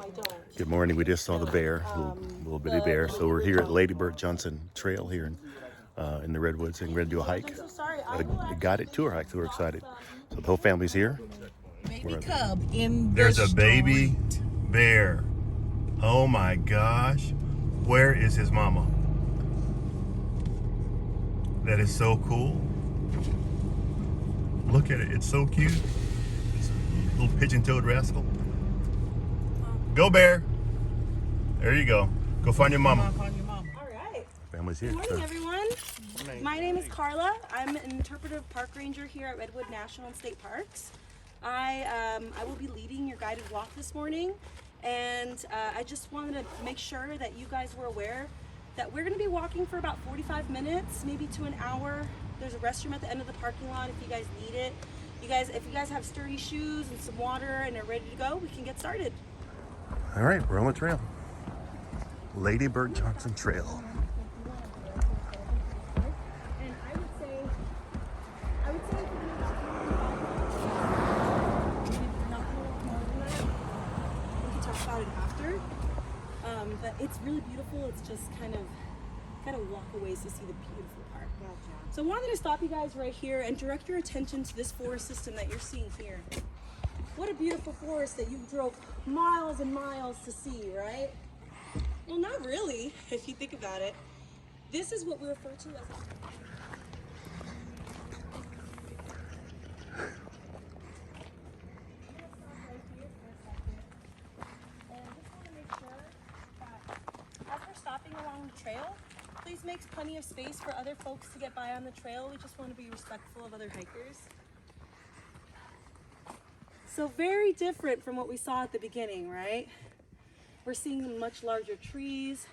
I don't. Good morning. We just saw the bear, little bitty bear. So we're here at Lady Bird Johnson Trail here in the Redwoods, and we're gonna do a hike, a guided tour hike. So we're excited. So the whole family's here. Baby cub in the There's a baby street. bear. Oh my gosh. Where is his mama? That is so cool. Look at it. It's so cute. It's a little pigeon-toed rascal. Go, bear. There you go. Go find your mama. Find your mom. All right. Family's here. Good morning, everyone. My name is Carla. I'm an interpretive park ranger here at Redwood National and State Parks. I will be leading your guided walk this morning, and I just wanted to make sure that you guys were aware that we're going to be walking for about 45 minutes, maybe to an hour. There's a restroom at the end of the parking lot if you guys need it. If you guys have sturdy shoes and some water and are ready to go, we can get started. All right, we're on the trail. Lady Bird Johnson Trail. And I would say if you're not more than that, we can talk about it after. But it's really beautiful. It's just kind of walk a ways to see the beautiful park. So I wanted to stop you guys right here and direct your attention to this forest system that you're seeing here. What a beautiful forest that you drove miles and miles to see, right? Well, not really, if you think about it. This is what we refer to as as we're stopping along the trail, please make plenty of space for other folks to get by on the trail. We just want to be respectful of other hikers. So very different from what we saw at the beginning, right? We're seeing much larger trees.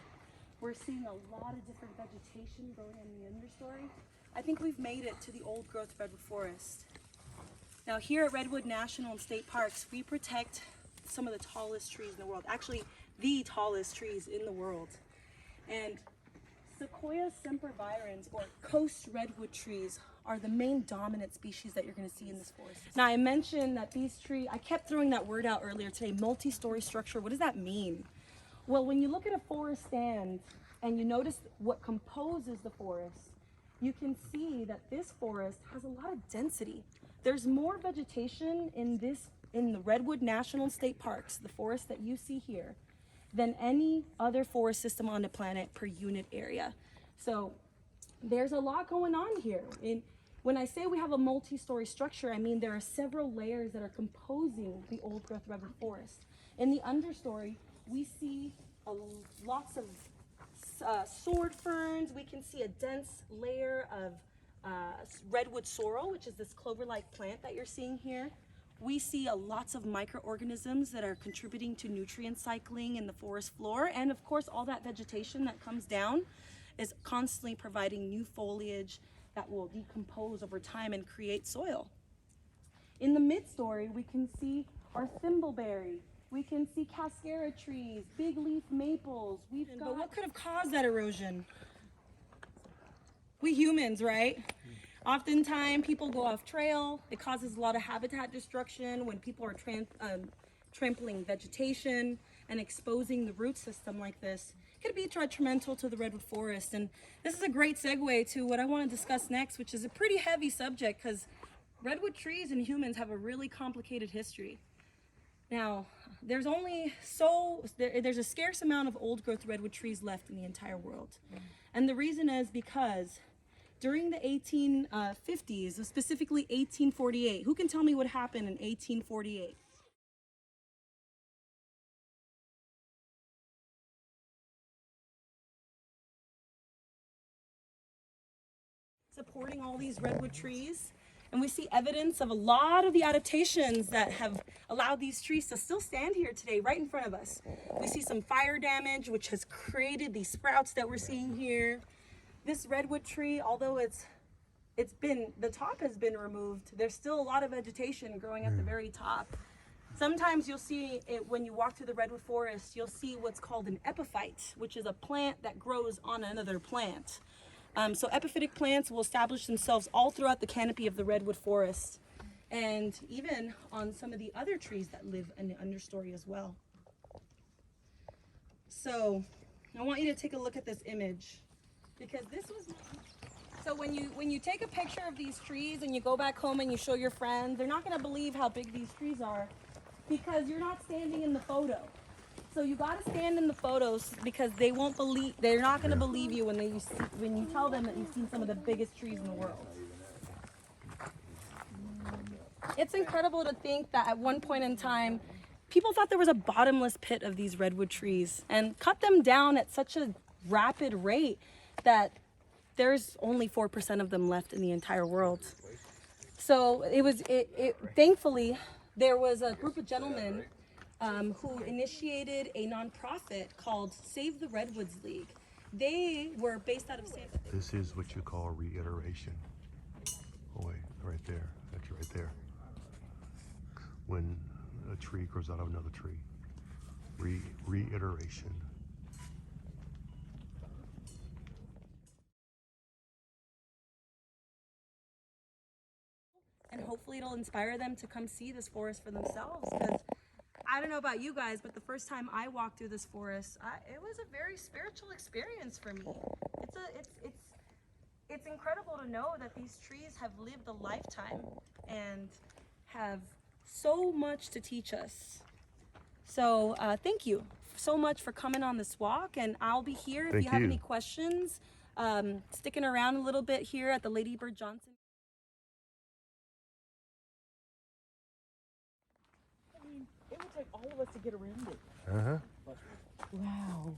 We're seeing a lot of different vegetation growing in the understory. I think we've made it to the old growth redwood forest. Now here at Redwood National and State Parks, we protect some of the tallest trees in the world. Actually, the tallest trees in the world. And Sequoia sempervirens, or coast redwood trees, are the main dominant species that you're going to see in this forest. Now, I mentioned that these trees, I kept throwing that word out earlier today, multi-story structure. What does that mean? Well, when you look at a forest stand and you notice what composes the forest, you can see that this forest has a lot of density. There's more vegetation in the Redwood National and State Parks, the forest that you see here, than any other forest system on the planet per unit area. So there's a lot going on here. When I say we have a multi-story structure, I mean there are several layers that are composing the old growth redwood forest. In the understory, we see lots of sword ferns. We can see a dense layer of redwood sorrel, which is this clover-like plant that you're seeing here. We see lots of microorganisms that are contributing to nutrient cycling in the forest floor. And of course, all that vegetation that comes down is constantly providing new foliage that will decompose over time and create soil. In the mid-story, we can see our thimbleberry. We can see cascara trees, big leaf maples. But what could have caused that erosion? We humans, right? Oftentimes, people go off trail. It causes a lot of habitat destruction when people are trampling vegetation and exposing the root system like this. It could be detrimental to the redwood forest. And this is a great segue to what I want to discuss next, which is a pretty heavy subject because redwood trees and humans have a really complicated history. Now, there's a scarce amount of old growth redwood trees left in the entire world. And the reason is because during the 1850s, specifically 1848, who can tell me what happened in 1848? Supporting all these redwood trees. And we see evidence of a lot of the adaptations that have allowed these trees to still stand here today, right in front of us. We see some fire damage, which has created these sprouts that we're seeing here. This redwood tree, although the top has been removed, there's still a lot of vegetation growing at the very top. Sometimes you'll see it when you walk through the redwood forest, you'll see what's called an epiphyte, which is a plant that grows on another plant. So epiphytic plants will establish themselves all throughout the canopy of the redwood forest, and even on some of the other trees that live in the understory as well. So I want you to take a look at this image, because this was, so when you take a picture of these trees and you go back home and you show your friends, they're not going to believe how big these trees are, because you're not standing in the photo. So you got to stand in the photos, because they won't believe, they're not going to believe you when when you tell them that you've seen some of the biggest trees in the world. It's incredible to think that at one point in time, people thought there was a bottomless pit of these redwood trees and cut them down at such a rapid rate that there's only 4% of them left in the entire world. So thankfully, there was a group of gentlemen who initiated a nonprofit called Save the Redwoods League. They were based out of San Francisco. This is what you call reiteration. Oh wait, right there. That's right there. When a tree grows out of another tree. Reiteration. And hopefully it'll inspire them to come see this forest for themselves. Because I don't know about you guys, but the first time I walked through this forest, it was a very spiritual experience for me. It's incredible to know that these trees have lived a lifetime and have so much to teach us. So thank you so much for coming on this walk, and I'll be here if you have any questions. Sticking around a little bit here at the Lady Bird Johnson. It would take all of us to get around it. Uh-huh. Wow.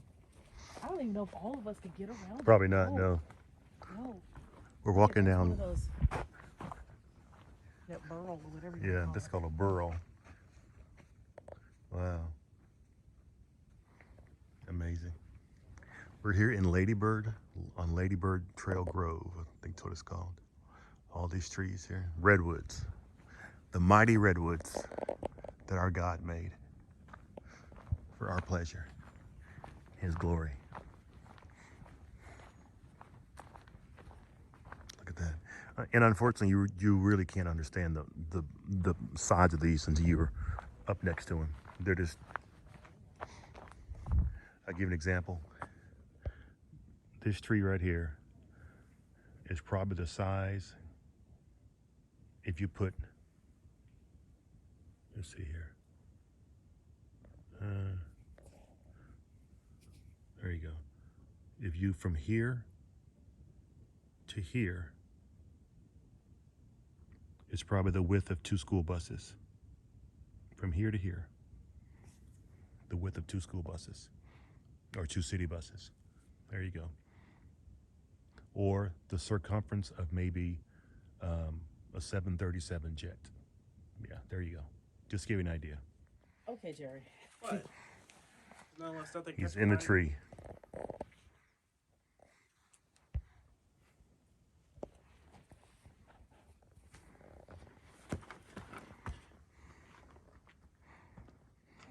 I don't even know if all of us could get around Probably it. not, no. No. We're walking One down. of those, that burl or whatever you Yeah, call that's it. called a burl. Wow. Amazing. We're here in Ladybird, on Ladybird Trail Grove, I think that's what it's called. All these trees here. Redwoods. The mighty redwoods that our God made for our pleasure, His glory. Look at that. And unfortunately, you really can't understand the size of these until you're up next to them. They're just, I'll give you an example. This tree right here is probably the size, if you put, let's see here. There you go. If you from here to here, it's probably the width of 2 school buses. From here to here, the width of 2 school buses, or 2 city buses. There you go. Or the circumference of maybe a 737 jet. Yeah, there you go. Just to give you an idea. Okay, Jerry. What? No, I still think He's in the tree.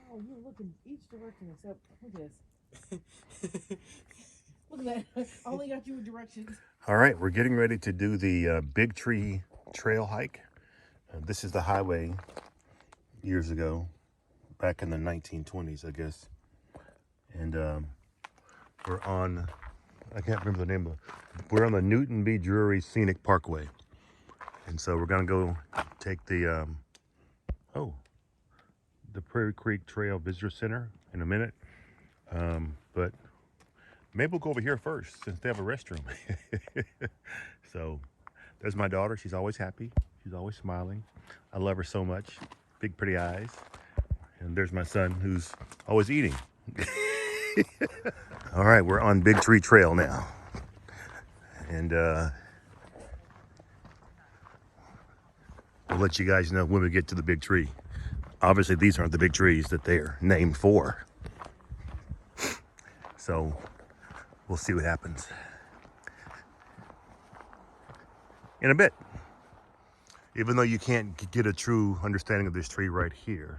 Oh, you're looking each direction except, look at this. Look at that. I only got you directions. All right, we're getting ready to do the Big Tree Trail hike. This is the highway years ago, back in the 1920s, I guess. And we're on, I can't remember the name of it. We're on the Newton B. Drury Scenic Parkway. And so we're gonna go take the Prairie Creek Trail Visitor Center in a minute. But maybe we'll go over here first since they have a restroom. So there's my daughter. She's always happy. She's always smiling. I love her so much. Big pretty eyes. And there's my son who's always eating. All right, we're on Big Tree Trail now. And we'll let you guys know when we get to the big tree. Obviously, these aren't the big trees that they're named for. So we'll see what happens in a bit. Even though you can't get a true understanding of this tree right here,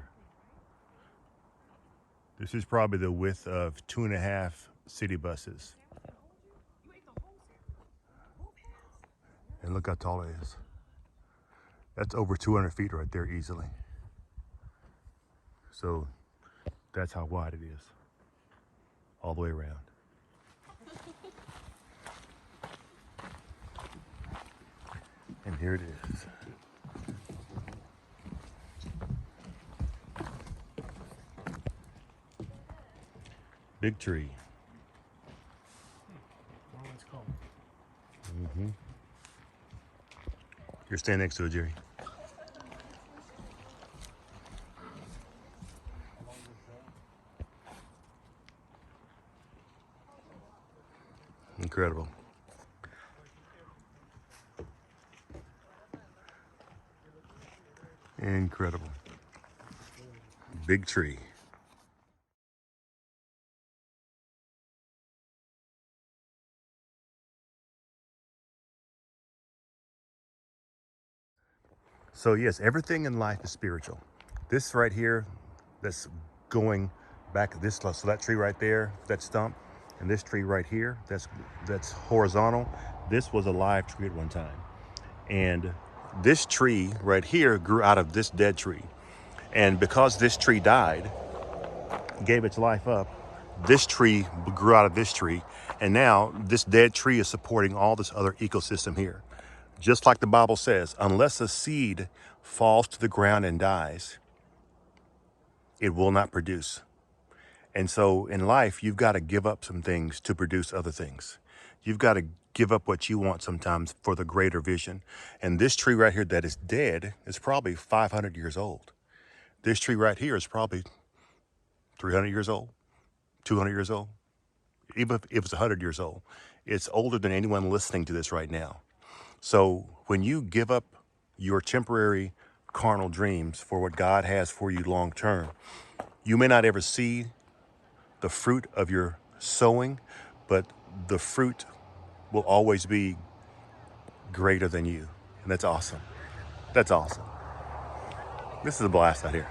this is probably the width of 2.5 city buses. And look how tall it is. That's over 200 feet right there easily. So that's how wide it is. all the way around. And here it is. Big tree. Oh, it's cold. Mm-hmm. You're standing next to it, Jerry. Incredible. Incredible. Big tree. So yes, everything in life is spiritual. This right here, that's going back this close. So that tree right there, that stump, and this tree right here, that's horizontal. This was a live tree at one time. And this tree right here grew out of this dead tree. And because this tree died, gave its life up, this tree grew out of this tree. And now this dead tree is supporting all this other ecosystem here. Just like the Bible says, unless a seed falls to the ground and dies, it will not produce. And so in life, you've got to give up some things to produce other things. You've got to give up what you want sometimes for the greater vision. And this tree right here that is dead is probably 500 years old. This tree right here is probably 300 years old, 200 years old. Even if it's 100 years old, it's older than anyone listening to this right now. So when you give up your temporary carnal dreams for what God has for you long term, you may not ever see the fruit of your sowing, but the fruit will always be greater than you. And that's awesome. That's awesome. This is a blast out here.